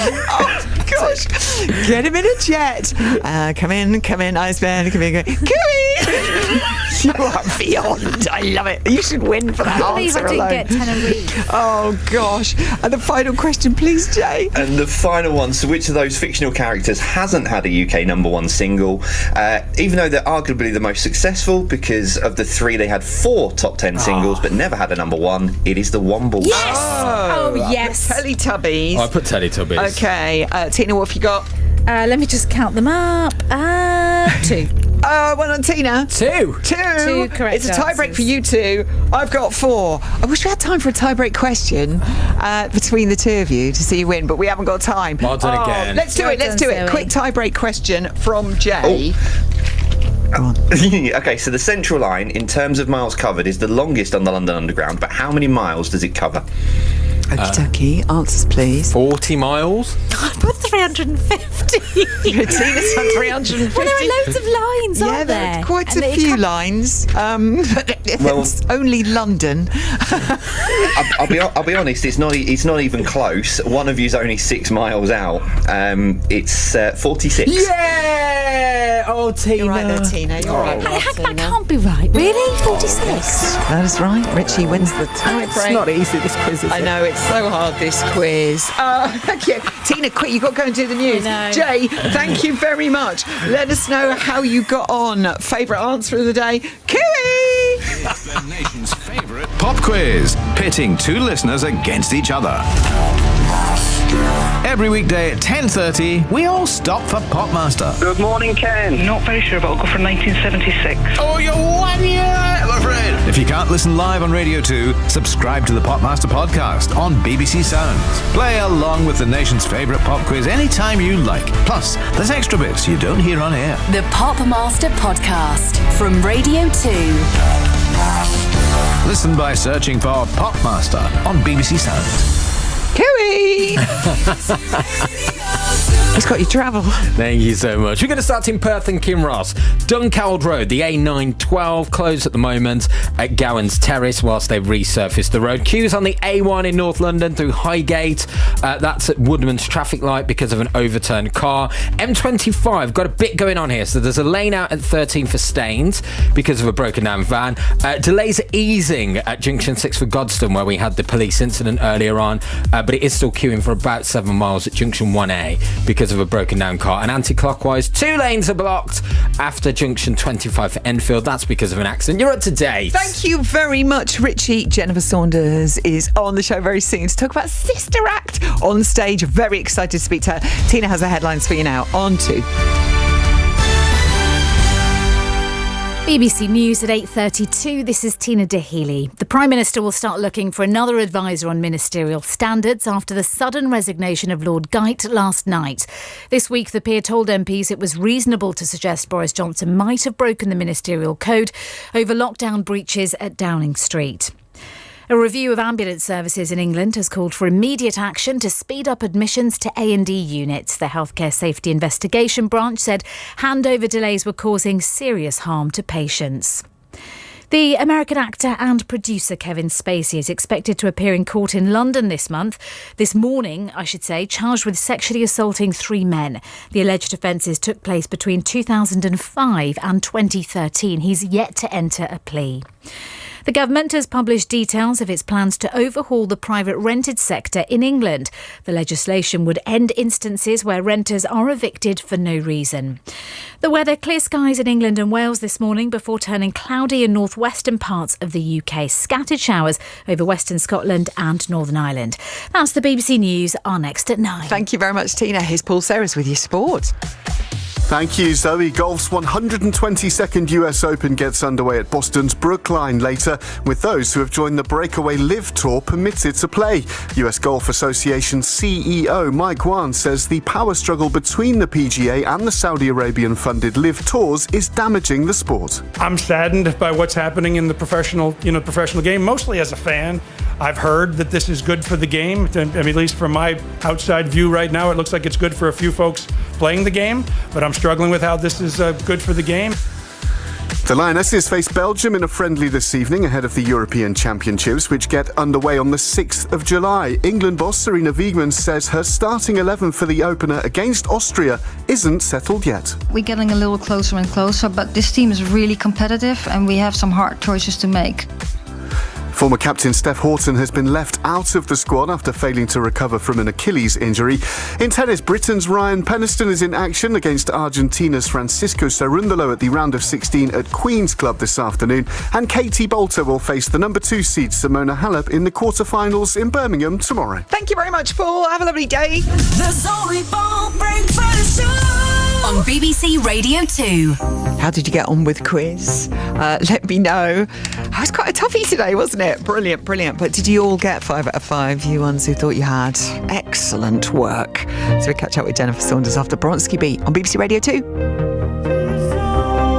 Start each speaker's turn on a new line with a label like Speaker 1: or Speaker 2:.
Speaker 1: Oh, gosh. Get him in a jet. Come in, Iceman. Come in. You are beyond. I love it. You should win for that answer alone.
Speaker 2: I didn't get Tenerife.
Speaker 1: Oh, gosh. And the final question, please, Jay.
Speaker 3: And the final one, so which of those fictional characters hasn't had a UK #1 single? Even though they're arguably the most successful, because of the three, they had 4 top 10 singles, but never had a #1. It is the Wombles.
Speaker 2: Yes! Oh, yes.
Speaker 1: Teletubbies.
Speaker 4: I put Teletubbies.
Speaker 1: Okay. Tina, what have you got?
Speaker 2: Let me just count them up. 2.
Speaker 1: Well on Tina.
Speaker 4: 2.
Speaker 1: 2
Speaker 2: correct
Speaker 1: It's a tie break
Speaker 2: answers.
Speaker 1: for you two. I've got 4. I wish we had time for a tie break question between the two of you to see you win, but we haven't got time.
Speaker 4: Well done again.
Speaker 1: Let's do
Speaker 2: Well
Speaker 1: it. Let's
Speaker 2: done,
Speaker 1: do it.
Speaker 2: Zoe.
Speaker 1: Quick tie break question from Jay. Go on.
Speaker 3: Okay, so the Central Line, in terms of miles covered, is the longest on the London Underground, but how many miles does it cover?
Speaker 1: Okie dokie. Answers, please.
Speaker 4: 40 miles?
Speaker 2: I put 350.
Speaker 1: Tina's on 350.
Speaker 2: Well, there are loads of lines,
Speaker 1: Yeah,
Speaker 2: aren't
Speaker 1: there
Speaker 2: there?
Speaker 1: are quite
Speaker 2: And
Speaker 1: a
Speaker 2: they
Speaker 1: few
Speaker 2: come-
Speaker 1: lines. It's only London.
Speaker 3: I'll be honest, it's not even close. One of you's only 6 miles out. It's 46.
Speaker 4: Yeah! Oh, Tina.
Speaker 1: You're right there, Tina. You're right there,
Speaker 2: That
Speaker 1: Tina.
Speaker 2: can't be right. Really? 46?
Speaker 1: That is right. Richie wins the tie break.
Speaker 4: It's not easy, this quiz, is
Speaker 1: I know, it's so hard, this quiz. Thank you. Tina, quick, you've got to go and do the news.
Speaker 2: I know.
Speaker 1: Jay, thank you very much. Let us know how you got on. Favourite answer of the day, Kiwi!
Speaker 5: It's the nation's favourite pop quiz, pitting 2 listeners against each other. Every weekday at 10:30, we all stop for Popmaster.
Speaker 6: Good morning, Ken. Not very sure, but I'll go for 1976.
Speaker 5: Oh, you're 1 year, I'm afraid. If you can't listen live on Radio 2, subscribe to the Popmaster podcast on BBC Sounds. Play along with the nation's favourite pop quiz anytime you like. Plus, there's extra bits you don't hear on air.
Speaker 7: The Popmaster Podcast from Radio 2.
Speaker 5: Listen by searching for Popmaster on BBC Sounds.
Speaker 1: Kiwi! It's got you travel.
Speaker 4: Thank you so much. We're going to start in Perth and Kinross. Duncald Road, the A912, closed at the moment at Gowan's Terrace whilst they've resurfaced the road. Queues on the A1 in North London through Highgate. That's at Woodman's traffic light because of an overturned car. M25, got a bit going on here. So there's a lane out at 13 for Staines because of a broken down van. Delays are easing at Junction 6 for Godstone where we had the police incident earlier on. But it is still queuing for about 7 miles at Junction 1A because of a broken down car. And anti-clockwise, 2 lanes are blocked after Junction 25 for Enfield. That's because of an accident. You're up to date.
Speaker 1: Thank you very much, Richie. Jennifer Saunders is on the show very soon to talk about Sister Act on stage. Very excited to speak to her. Tina has the headlines for you now. On to...
Speaker 2: BBC News at 8:32. This is Tina Dahealy. The Prime Minister will start looking for another advisor on ministerial standards after the sudden resignation of Lord Geidt last night. This week, the peer told MPs it was reasonable to suggest Boris Johnson might have broken the ministerial code over lockdown breaches at Downing Street. A review of ambulance services in England has called for immediate action to speed up admissions to A&E units. The Healthcare Safety Investigation Branch said handover delays were causing serious harm to patients. The American actor and producer Kevin Spacey is expected to appear in court in London this morning, charged with sexually assaulting 3 men. The alleged offences took place between 2005 and 2013. He's yet to enter a plea. The government has published details of its plans to overhaul the private rented sector in England. The legislation would end instances where renters are evicted for no reason. The weather, clear skies in England and Wales this morning before turning cloudy in northwestern parts of the UK. Scattered showers over western Scotland and Northern Ireland. That's the BBC News. Our next at 9.
Speaker 1: Thank you very much, Tina. Here's Paul Serres with your sport.
Speaker 8: Thank you, Zoe. Golf's 122nd US Open gets underway at Boston's Brookline later, with those who have joined the breakaway Live Tour permitted to play. US Golf Association CEO Mike Wan says the power struggle between the PGA and the Saudi Arabian-funded Live Tours is damaging the sport.
Speaker 9: I'm saddened by what's happening in the professional game, mostly as a fan. I've heard that this is good for the game. I mean, at least from my outside view right now, it looks like it's good for a few folks playing the game, but I'm struggling with how this is good for the game.
Speaker 8: The Lionesses face Belgium in a friendly this evening ahead of the European Championships, which get underway on the 6th of July. England boss Sarina Wiegman says her starting 11 for the opener against Austria isn't settled yet.
Speaker 10: We're getting a little closer and closer, but this team is really competitive and we have some hard choices to make.
Speaker 8: Former captain Steph Houghton has been left out of the squad after failing to recover from an Achilles injury. In tennis, Britain's Ryan Peniston is in action against Argentina's Francisco Cerundolo at the round of 16 at Queen's Club this afternoon. And Katie Bolter will face the number 2 seed Simona Halep in the quarterfinals in Birmingham tomorrow.
Speaker 1: Thank you very much, Paul. Have a lovely day.
Speaker 7: The Zoe Ball Breakfast Show on BBC Radio 2.
Speaker 1: How did you get on with quiz? Let me know. It was quite a toughie today, wasn't it? Brilliant, brilliant. But did you all get 5 out of 5, you ones who thought you had? Excellent work. So we catch up with Jennifer Saunders after Bronski Beat on BBC Radio 2.